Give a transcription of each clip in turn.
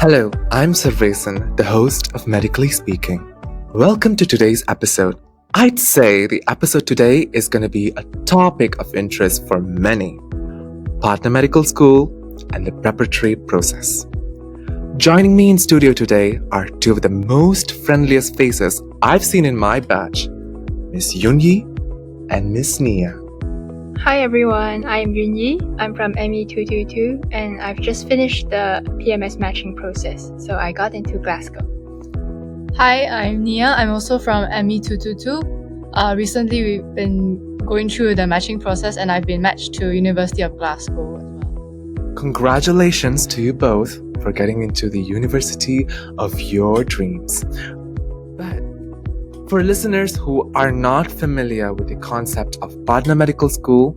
Hello, I'm Sarvesen, the host of Medically Speaking. Welcome to today's episode. I'd say the episode today is going to be a topic of interest for many: partner medical school and the preparatory process. Joining me in studio today are two of the most friendliest faces I've seen in my batch, Miss Yuan and Miss Nia. Hi everyone, I'm Yuan. I'm from ME222 and I've just finished the PMS matching process, so I got into Glasgow. Hi, I'm Nia. I'm also from ME222. Recently we've been going through the matching process and I've been matched to University of Glasgow as well. Congratulations to you both for getting into the university of your dreams. But for listeners who are not familiar with the concept of partner medical school,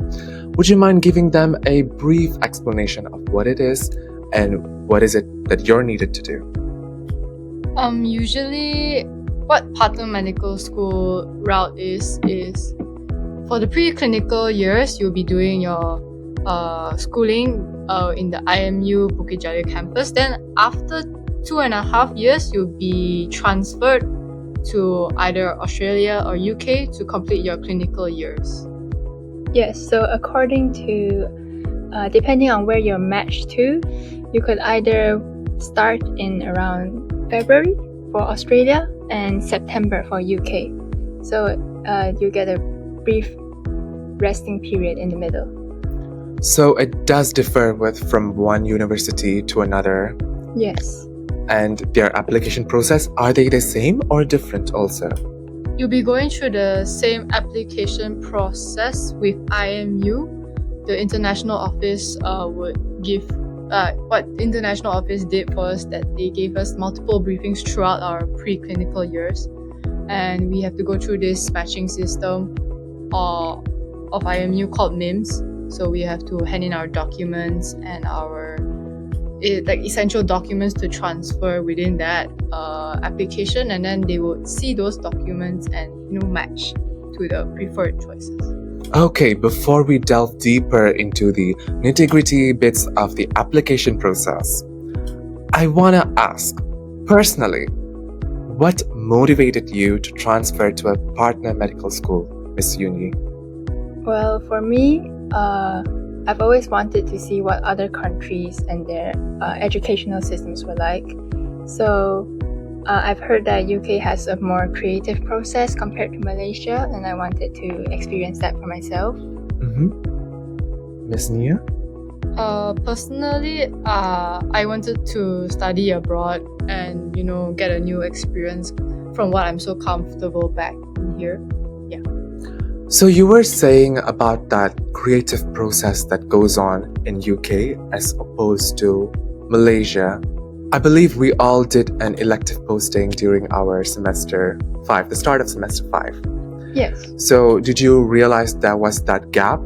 would you mind giving them a brief explanation of what it is and what is it that you're needed to do? Usually what partner medical school route is for the preclinical years, you'll be doing your schooling in the IMU Bukit Jalil campus. Then after 2.5 years, you'll be transferred to either Australia or UK to complete your clinical years. Yes, so according to, depending on where you're matched to, you could either start in around February for Australia and September for UK. So you get a brief resting period in the middle. So it does differ from one university to another. Yes. And their application process, are they the same or different also? You'll be going through the same application process with IMU. The international office would give what the international office did for us, that they gave us multiple briefings throughout our preclinical years, and we have to go through this matching system of IMU called MIMS. So we have to hand in our documents and our essential documents to transfer within that application, and then they will see those documents and match to the preferred choices. Okay, before we delve deeper into the nitty-gritty bits of the application process, I want to ask, personally, what motivated you to transfer to a partner medical school, Miss Yuan? Well, for me, I've always wanted to see what other countries and their educational systems were like. So I've heard that UK has a more creative process compared to Malaysia, and I wanted to experience that for myself. Miss Nia? Personally, I wanted to study abroad and get a new experience from what I'm so comfortable back in here. Yeah. So you were saying about that creative process that goes on in UK as opposed to Malaysia. I believe we all did an elective posting during our semester 5, the start of semester 5. Yes. So did you realize there was that gap?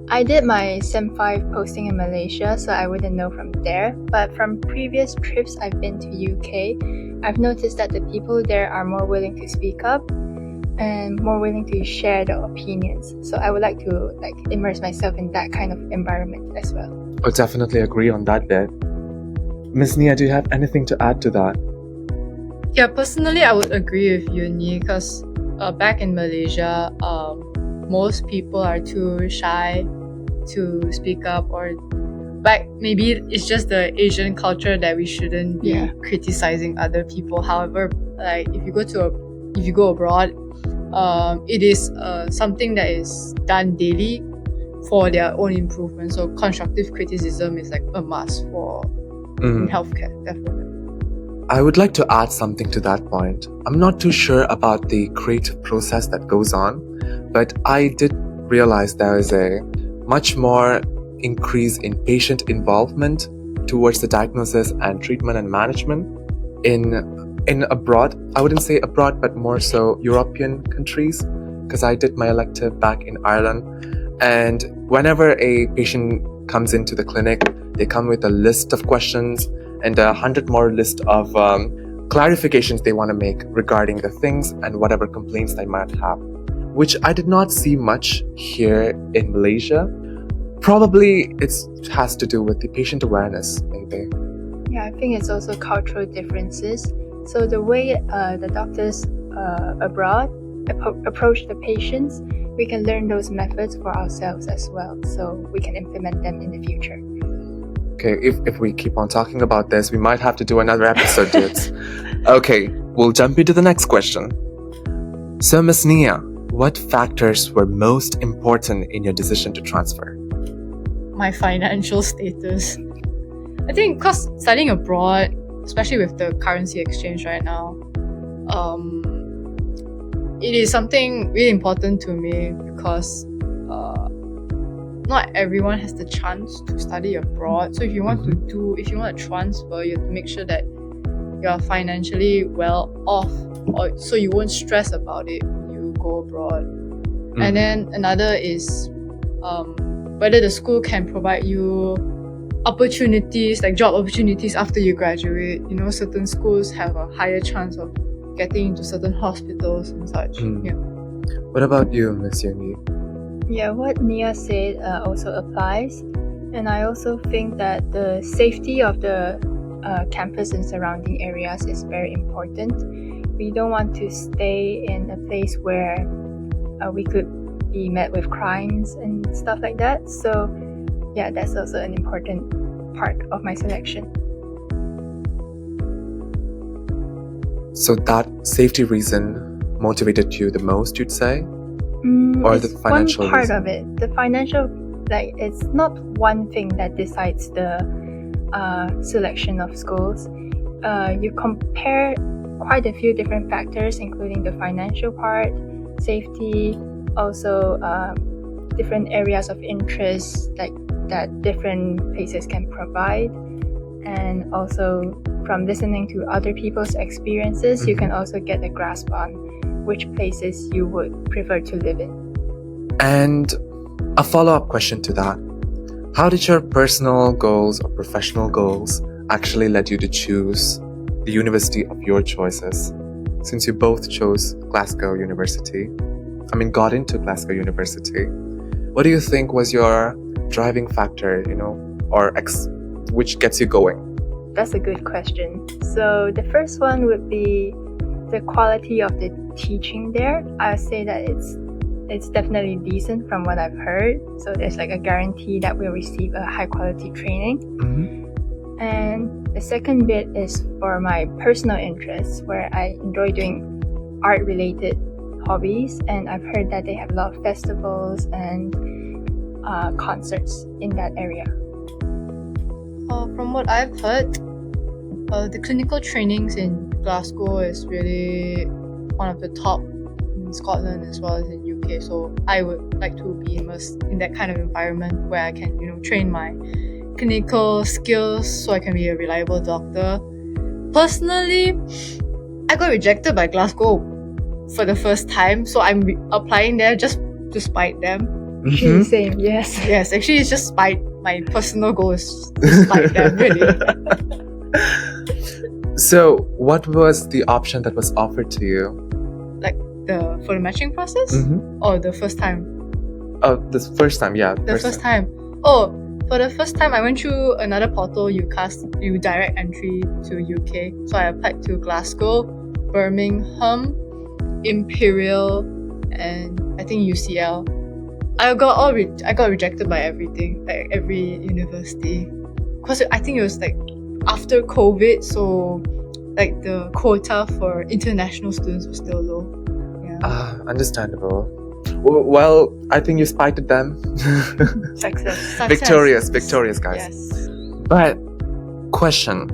I did my Sem 5 posting in Malaysia, so I wouldn't know from there. But from previous trips I've been to UK, I've noticed that the people there are more willing to speak up and more willing to share their opinions. So I would like to immerse myself in that kind of environment as well. I definitely agree on that bit. Miss Nia, do you have anything to add to that? Yeah, personally, I would agree with you, Nia, because back in Malaysia, most people are too shy to speak up, or maybe it's just the Asian culture that we shouldn't be criticizing other people. However, if you go abroad, it is something that is done daily for their own improvement. So constructive criticism is a must for in healthcare, definitely. I would like to add something to that point. I'm not too sure about the creative process that goes on, but I did realize there is a much more increase in patient involvement towards the diagnosis and treatment and management in abroad. I wouldn't say abroad, but more so European countries, because I did my elective back in Ireland. And whenever a patient comes into the clinic, they come with a list of questions and 100 more list of clarifications they want to make regarding the things and whatever complaints they might have, which I did not see much here in Malaysia. Probably it has to do with the patient awareness, maybe. Yeah, I think it's also cultural differences. So the way the doctors abroad approach the patients, we can learn those methods for ourselves as well, so we can implement them in the future. Okay, if we keep on talking about this, we might have to do another episode, dudes. Okay, we'll jump into the next question. So, Miss Nia, what factors were most important in your decision to transfer? My financial status. I think because studying abroad, especially with the currency exchange right now, it is something really important to me because not everyone has the chance to study abroad. So if you want to transfer, you have to make sure that you're financially well off, or so you won't stress about it when you go abroad. And then another is whether the school can provide you opportunities, like job opportunities after you graduate. You know, certain schools have a higher chance of getting into certain hospitals and such. Yeah. What about you, Miss Yuni? Yeah, what Nia said also applies. And I also think that the safety of the campus and surrounding areas is very important. We don't want to stay in a place where we could be met with crimes and stuff like that. So yeah, that's also an important part of my selection. So that safety reason motivated you the most, you'd say? Or it's the financial one part reason? of it. The financial, like, it's not one thing that decides the selection of schools. You compare quite a few different factors, including the financial part, safety, also different areas of interest like that different places can provide, and also from listening to other people's experiences, you can also get a grasp on which places you would prefer to live in. And a follow-up question to that. How did your personal goals or professional goals actually led you to choose the university of your choices? Since you both chose Glasgow University, got into Glasgow University, what do you think was your driving factor, or which gets you going? That's a good question. So the first one would be the quality of the teaching there. I would say that it's definitely decent from what I've heard. So there's like a guarantee that we'll receive a high quality training. And the second bit is for my personal interests, where I enjoy doing art related hobbies, and I've heard that they have a lot of festivals and concerts in that area. From what I've heard, the clinical trainings in Glasgow is really one of the top in Scotland as well as in UK. So I would like to be immersed in that kind of environment where I can, train my clinical skills so I can be a reliable doctor. Personally, I got rejected by Glasgow for the first time, so I'm applying there just to spite them. Same, yes. Yes, actually it's just spite. My personal goal is to spite them, really. So, what was the option that was offered to you? Like for the matching process? Or the first time? Oh, the first time, yeah. The first time. Oh, for the first time I went through another portal, you direct entry to UK. So I applied to Glasgow, Birmingham, Imperial, and I think UCL. I got rejected by everything, like every university, because I think it was like after COVID, so like the quota for international students was still low. Yeah. Understandable. Well, I think you spited them. Success. Victorious, guys. Yes. But question: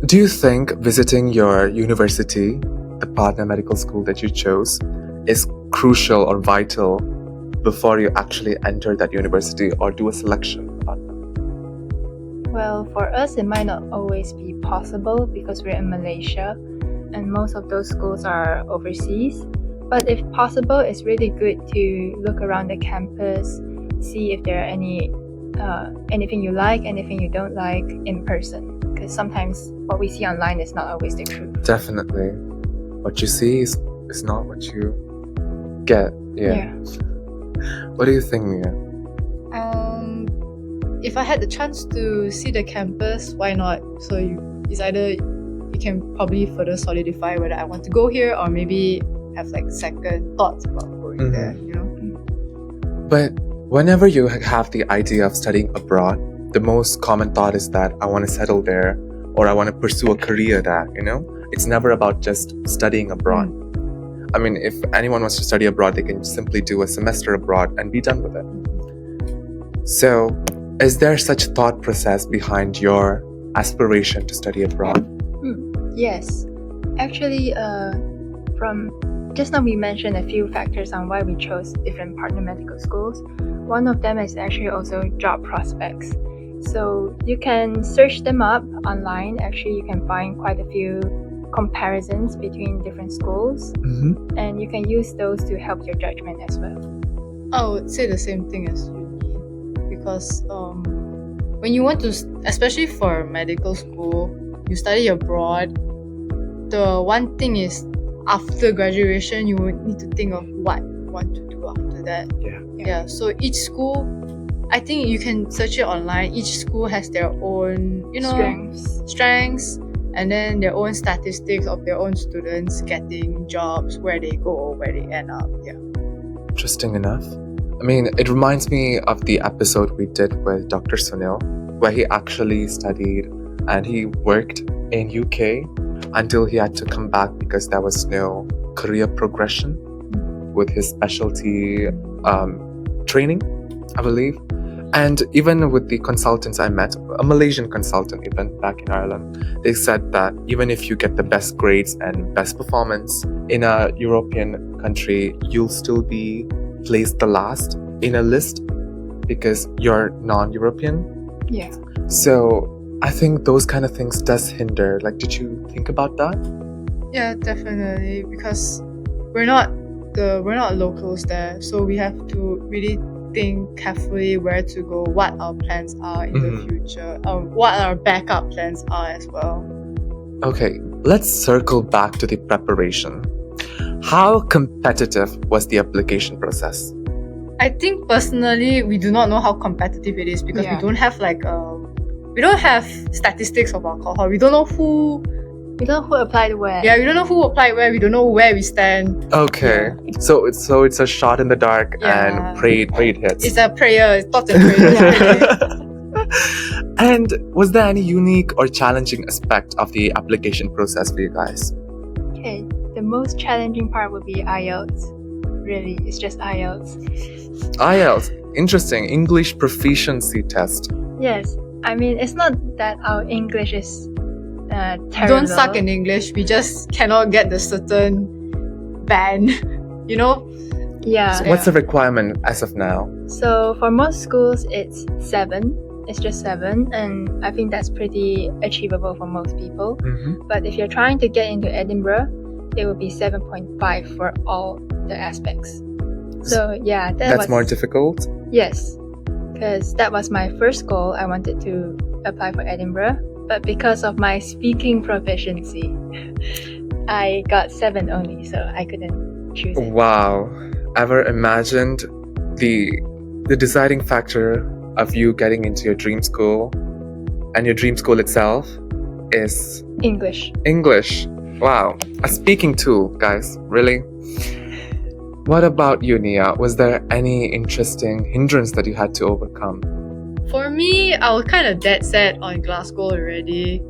do you think visiting your university, the partner medical school that you chose, is crucial or vital before you actually enter that university or do a selection about them? Well, for us, it might not always be possible because we're in Malaysia and most of those schools are overseas. But if possible, it's really good to look around the campus, see if there are anything you like, anything you don't like in person. Because sometimes what we see online is not always the truth. Definitely. What you see is not what you get. Yeah. What do you think, Mia? if I had the chance to see the campus, why not? So it's either you can probably further solidify whether I want to go here or maybe have like second thoughts about going there, you know? But whenever you have the idea of studying abroad, the most common thought is that I want to settle there or I want to pursue a career there, you know? It's never about just studying abroad. I mean, if anyone wants to study abroad, they can simply do a semester abroad and be done with it. So, is there such thought process behind your aspiration to study abroad? Yes. Actually, from just now we mentioned a few factors on why we chose different partner medical schools. One of them is actually also job prospects. So you can search them up online. Actually, you can find quite a few comparisons between different schools, and you can use those to help your judgment as well. I would say the same thing as uni, because when you want to, especially for medical school, you study abroad, the one thing is after graduation, you would need to think of what you want to do after that. Yeah. So each school, I think you can search it online. Each school has their own, strengths, and then their own statistics of their own students getting jobs, where they go, where they end up. Yeah. Interesting enough. I mean, it reminds me of the episode we did with Dr. Sunil, where he actually studied and he worked in UK until he had to come back because there was no career progression with his specialty training, I believe. And even with the consultants I met, a Malaysian consultant even back in Ireland, they said that even if you get the best grades and best performance in a European country, you'll still be placed the last in a list because you're non-European. Yeah. So I think those kind of things does hinder. Like, did you think about that? Yeah, definitely, because we're not locals there, so we have to really think carefully where to go, what our plans are in the future, what our backup plans are as well. Okay, let's circle back to the preparation. How competitive was the application process? I think personally, we do not know how competitive it is because we don't have we don't have statistics of our cohort. We don't know who applied where. Yeah, we don't know who applied where. We don't know where we stand. Okay, so it's a shot in the dark and prayed hits. It's a prayer. It's thoughts and prayers. And was there any unique or challenging aspect of the application process for you guys? Okay, the most challenging part would be IELTS. Really, it's just IELTS. IELTS, interesting. English proficiency test. Yes, I mean it's not that our English is terrible. We don't suck in English. We just cannot get the certain band, you know? Yeah. So what's the requirement as of now? So for most schools, it's 7. It's just 7, and I think that's pretty achievable for most people. But if you're trying to get into Edinburgh, it will be 7.5 for all the aspects. So yeah, that's more difficult? Yes, because that was my first goal. I wanted to apply for Edinburgh, but because of my speaking proficiency, I got 7 only, so I couldn't choose it. Wow. Ever imagined the deciding factor of you getting into your dream school, and your dream school itself is English. Wow. A speaking tool, guys. Really? What about you, Nia? Was there any interesting hindrance that you had to overcome? For me, I was kind of dead set on Glasgow already.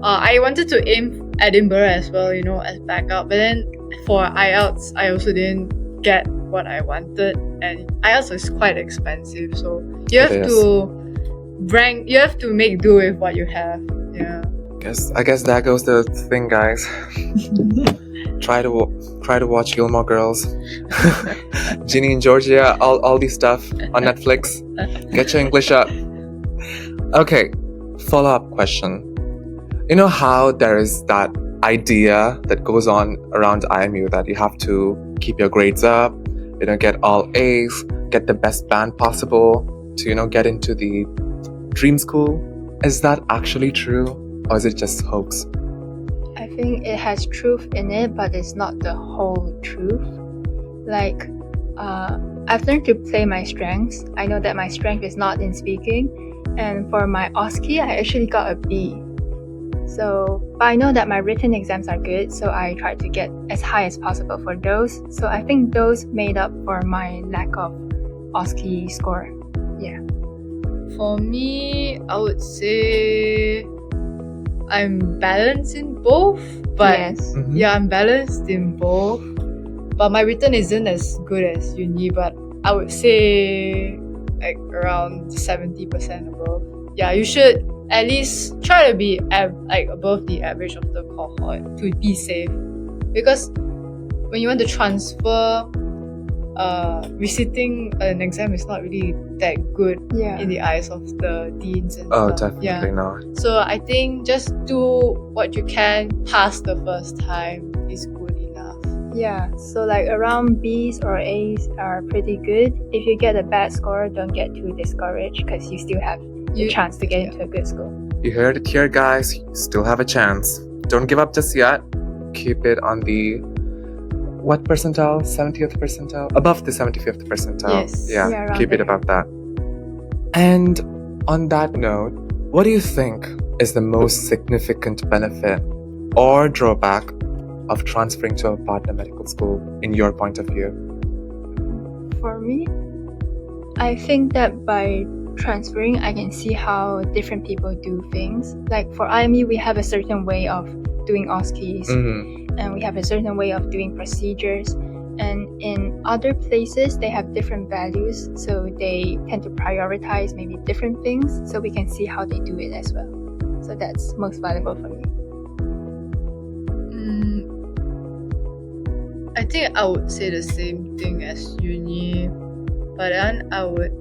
I wanted to aim Edinburgh as well, you know, as backup. But then for IELTS, I also didn't get what I wanted, and IELTS is quite expensive, so you have to make do with what you have. Yeah. I guess that goes the thing, guys. Try to watch Gilmore Girls, Ginny and Georgia, all these stuff on Netflix. Get your English up. Okay, follow-up question. You know how there is that idea that goes on around IMU that you have to keep your grades up, you know, get all A's, get the best band possible to, you know, get into the dream school. Is that actually true, or is it just hoax? I think it has truth in it, but it's not the whole truth. Like, I've learned to play my strengths. I know that my strength is not in speaking, And for my OSCE, I actually got a B. So, but I know that my written exams are good, so I tried to get as high as possible for those. So I think those made up for my lack of OSCE score. Yeah. For me, I would say I'm balanced in both. But Yes. yeah, I'm balanced in both. But my written isn't as good as uni, but I would say like around 70% above. Yeah, you should at least try to be like above the average of the cohort to be safe. Because when you want to transfer, resitting an exam is not really that good Yeah. in the eyes of the deans and Oh, stuff. definitely Yeah. not. So I think just do what you can, pass the first time is good enough. Yeah, so like around B's or A's are pretty good. If you get a bad score, don't get too discouraged because you still have the You- chance to get into a good school. You heard it here, guys. You still have a chance. Don't give up just yet. Keep it on the what percentile? 70th percentile? Above the 75th percentile. Yes. Yeah, Yeah, around keep it there. above that. And on that note, what do you think is the most significant benefit or drawback of transferring to a partner medical school in your point of view? For me, I think that by transferring, I can see how different people do things. Like for IME, we have a certain way of doing OSCEs, and we have a certain way of doing procedures. And in other places, they have different values, so they tend to prioritize maybe different things, so we can see how they do it as well. So that's most valuable for me. I think I would say the same thing as uni, but then I would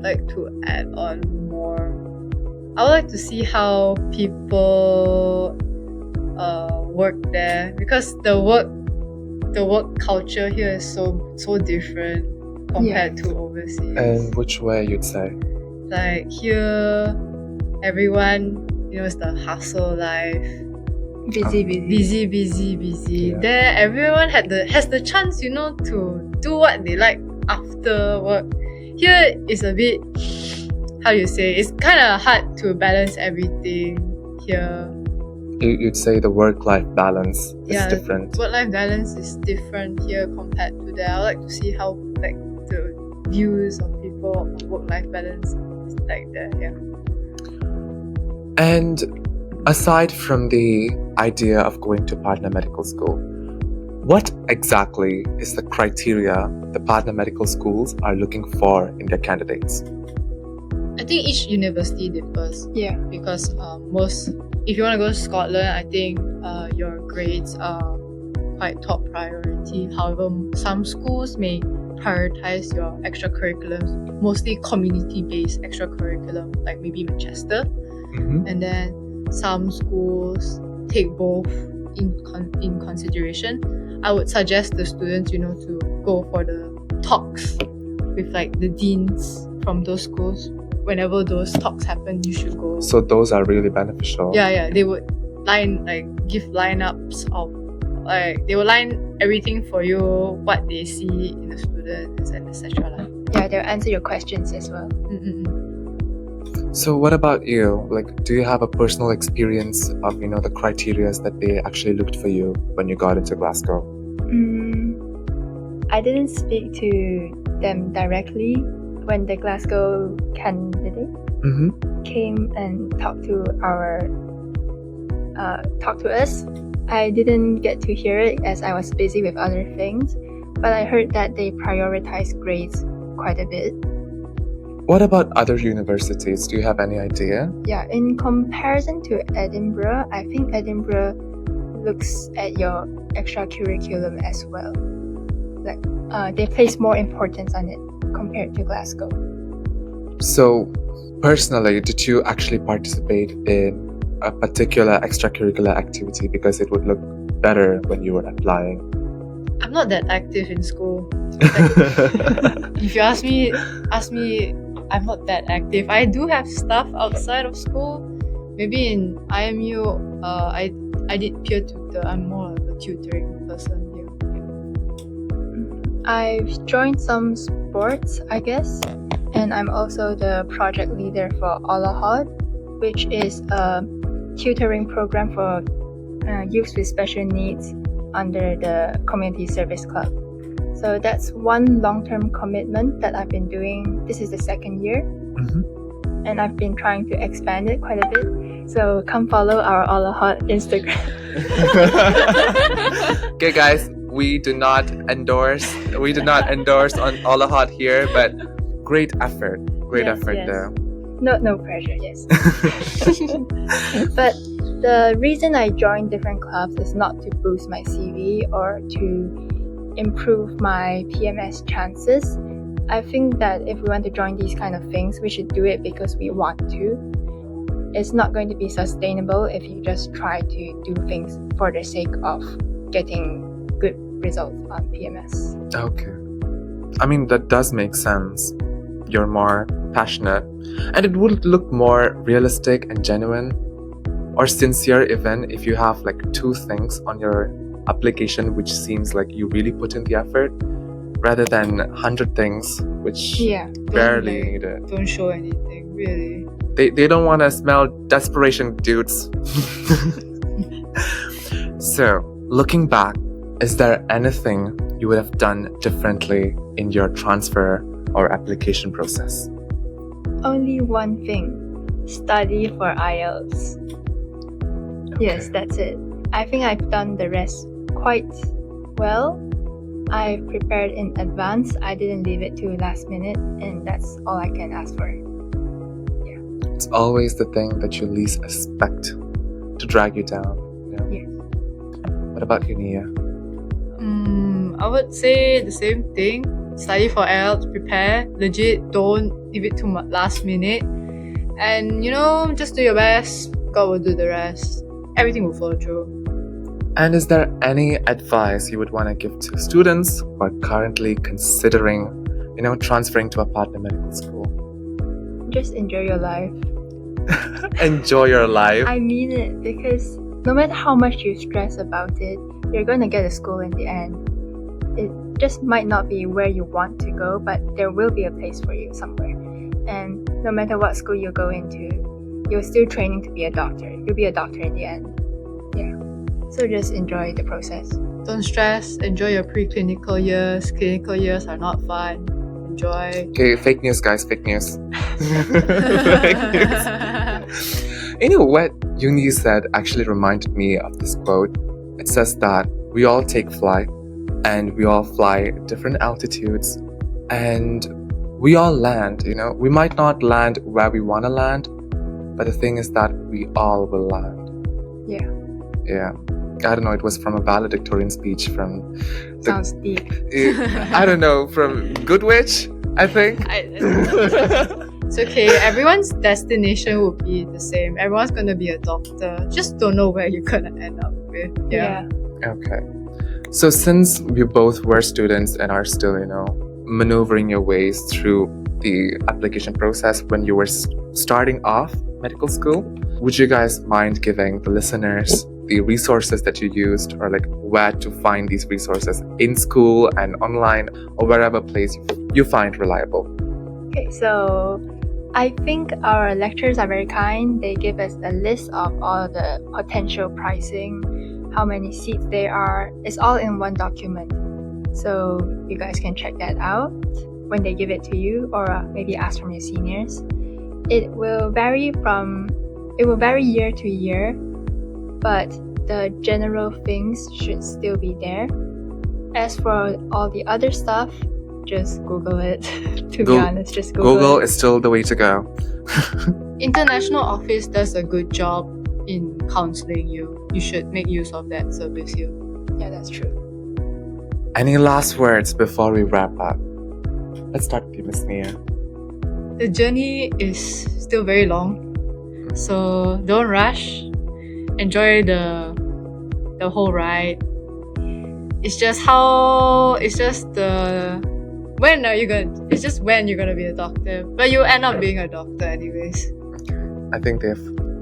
like to add on more. I would like to see how people work there, because the work culture here is so different compared to overseas. And which way you'd say? Like here, everyone, it's the hustle life. Busy. Yeah. There, everyone has the chance, to do what they like after work. Here is a bit, how you say, it's kind of hard to balance everything here. You'd say the work-life balance is different. Work-life balance is different here compared to there. I would like to see how like the views of people on work-life balance is like that. Yeah. And aside from the idea of going to partner medical school, what exactly is the criteria the partner medical schools are looking for in their candidates? I think each university differs. Yeah. Because if you want to go to Scotland, I think your grades are quite top priority. However, some schools may prioritize your extracurriculums, mostly community-based extracurriculum, like maybe Manchester. And then some schools take both in consideration. I would suggest the students, to go for the talks with like the deans from those schools. Whenever those talks happen, you should go. So those are really beneficial. Yeah, they would give lineups of they will line everything for you, what they see in the students and etc. Yeah, they'll answer your questions as well. So what about you? Like, do you have a personal experience of, the criteria that they actually looked for you when you got into Glasgow? I didn't speak to them directly when the Glasgow candidate came and talked to us. I didn't get to hear it as I was busy with other things, but I heard that they prioritize grades quite a bit. What about other universities? Do you have any idea? Yeah, in comparison to Edinburgh, I think Edinburgh looks at your extracurriculum as well. Like, they place more importance on it compared to Glasgow. So, personally, did you actually participate in a particular extracurricular activity because it would look better when you were applying? I'm not that active in school. If you ask me, I'm not that active. I do have stuff outside of school. Maybe in IMU, I did peer tutor. I'm more of a tutoring person here. I've joined some sports, I guess, and I'm also the project leader for Olahod, which is a tutoring program for youth with special needs under the Community Service Club. So that's one long-term commitment that I've been doing. This is the second year, and I've been trying to expand it quite a bit. So come follow our Olahod Instagram. Okay, guys, we do not endorse on Olahod here, but great effort Yes. there. No pressure, yes. But the reason I joined different clubs is not to boost my CV or to improve my PMS chances. I think that if we want to join these kind of things, we should do it because we want to. It's not going to be sustainable if you just try to do things for the sake of getting good results on PMS. Okay. I mean, that does make sense. You're more passionate, and it would look more realistic and genuine or sincere even if you have like 2 things on your application which seems like you really put in the effort rather than 100 things which barely need it. Don't show anything, really. They don't want to smell desperation, dudes. So, looking back, is there anything you would have done differently in your transfer or application process? Only one thing. Study for IELTS. Yes, that's it. I think I've done the rest quite well. I prepared in advance. I didn't leave it to last minute, and that's all I can ask for. It's always the thing that you least expect to drag you down. Yes. What about you, Nia? I would say the same thing. Study for IELTS, prepare. Legit, don't leave it to last minute. And, just do your best. God will do the rest. Everything will follow through. And is there any advice you would want to give to students who are currently considering, transferring to a partner medical school? Just enjoy your life. Enjoy your life. I mean it, because no matter how much you stress about it, you're going to get a school in the end. It just might not be where you want to go, but there will be a place for you somewhere. And no matter what school you go into, you're still training to be a doctor. You'll be a doctor in the end. Yeah. So just enjoy the process. Don't stress. Enjoy your preclinical years. Clinical years are not fun. Enjoy. Okay, fake news, guys. Fake news. Fake news. What Uni said actually reminded me of this quote. It says that we all take flight, and we all fly at different altitudes, and we all land. We might not land where we want to land, but the thing is that we all will land. Yeah. I don't know, it was from a valedictorian speech from... Sounds deep. I don't know, from Goodwitch, I think. It's okay. Everyone's destination will be the same. Everyone's going to be a doctor. Just don't know where you're going to end up with. Yeah. Okay. So since we both were students and are still, maneuvering your ways through the application process when you were starting off medical school, would you guys mind giving the listeners the resources that you used, or like where to find these resources in school and online or wherever place you find reliable? Okay, so I think our lecturers are very kind. They give us a list of all the potential pricing, how many seats there are. It's all in one document. So you guys can check that out when they give it to you, or maybe ask from your seniors. It will vary year to year, but the general things should still be there. As for all the other stuff, just Google it. Be honest, just Google is still the way to go. International office does a good job in counseling you. You should make use of that service here. Yeah, that's true. Any last words before we wrap up? Let's start with you, Miss Nia. The journey is still very long, so don't rush. Enjoy the whole ride. It's just when you're gonna be a doctor, but you end up being a doctor anyways. I think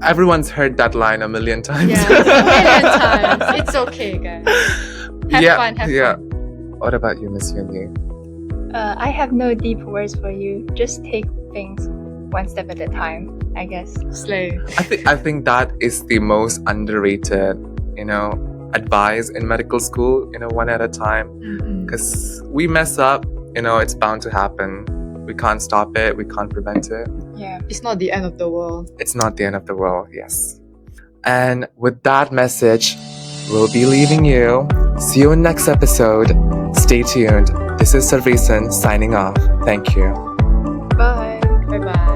everyone's heard that line a million times. Yeah, a million times. It's okay, guys. Have fun. What about you, Miss Yuni? I have no deep words for you. Just take things one step at a time, I guess. Slay. I think that is the most underrated, advice in medical school, one at a time. Because we mess up, it's bound to happen. We can't stop it, we can't prevent it. Yeah. It's not the end of the world. It's not the end of the world, yes. And with that message, we'll be leaving you. See you in next episode. Stay tuned. This is Sarvesen signing off. Thank you. Bye. Bye bye.